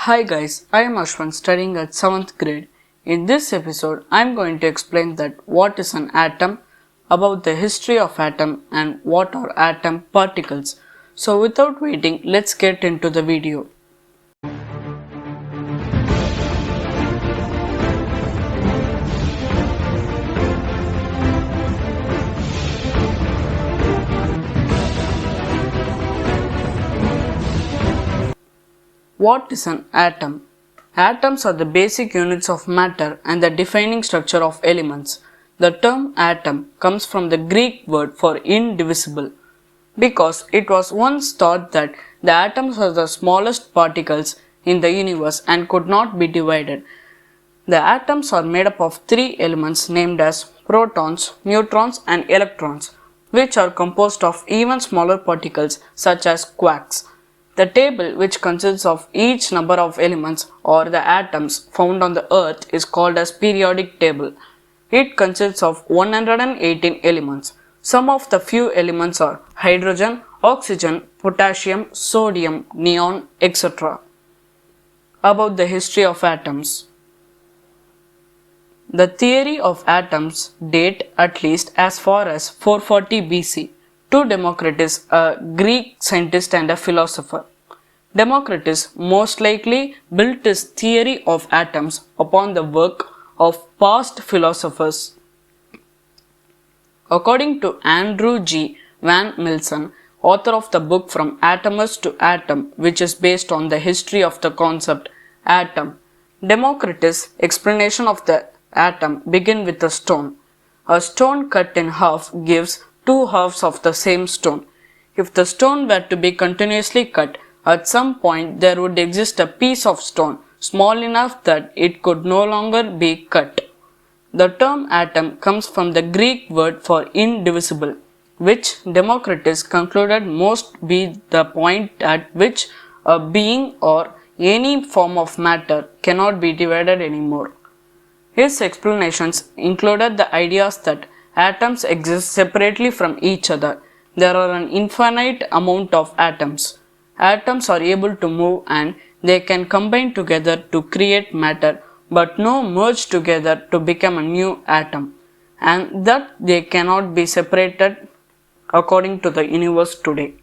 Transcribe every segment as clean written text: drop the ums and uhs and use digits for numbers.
Hi guys, I am Ashwanth studying at 7th grade. In this episode, I am going to explain that what is an atom, about the history of atom and what are atom particles. So without waiting, let's get into the video. What is an atom? Atoms are the basic units of matter and the defining structure of elements. The term atom comes from the Greek word for indivisible because it was once thought that the atoms were the smallest particles in the universe and could not be divided. The atoms are made up of three elements named as protons, neutrons, and electrons, which are composed of even smaller particles such as quarks. The table, which consists of each number of elements or the atoms found on the earth, is called as periodic table. It consists of 118 elements. Some of the few elements are hydrogen, oxygen, potassium, sodium, neon, etc. About the history of atoms. The theory of atoms date at least as far as 440 BC to Democritus, a Greek scientist and a philosopher. Democritus most likely built his theory of atoms upon the work of past philosophers. According to Andrew G. Van Milson, author of the book From Atomist to Atom, which is based on the history of the concept atom, Democritus' explanation of the atom begins with a stone. A stone cut in half gives two halves of the same stone. If the stone were to be continuously cut, at some point there would exist a piece of stone small enough that it could no longer be cut. The term atom comes from the Greek word for indivisible, which Democritus concluded must be the point at which a being or any form of matter cannot be divided anymore. His explanations included the ideas that atoms exist separately from each other. There are an infinite amount of atoms. Atoms are able to move and they can combine together to create matter, but no merge together to become a new atom, and that they cannot be separated according to the universe today.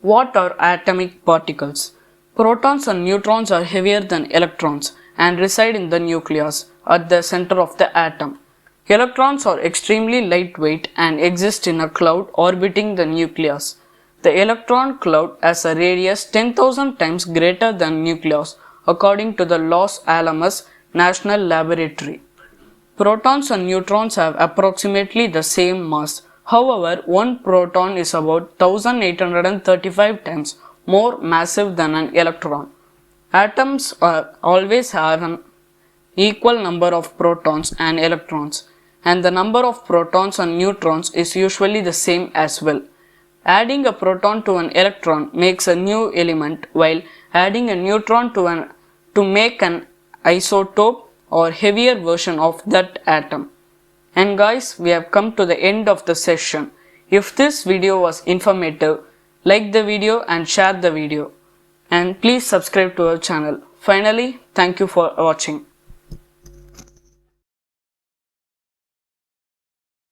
What are atomic particles? Protons and neutrons are heavier than electrons and reside in the nucleus at the center of the atom. Electrons are extremely lightweight and exist in a cloud orbiting the nucleus. The electron cloud has a radius 10,000 times greater than nucleus according to the Los Alamos National Laboratory. Protons and neutrons have approximately the same mass. However, one proton is about 1835 times more massive than an electron. Atoms always have an equal number of protons and electrons, and the number of protons and neutrons is usually the same as well. Adding a proton to an electron makes a new element, while adding a neutron to make an isotope or heavier version of that atom. And guys, we have come to the end of the session. If this video was informative, like the video and share the video. And please subscribe to our channel. Finally, thank you for watching.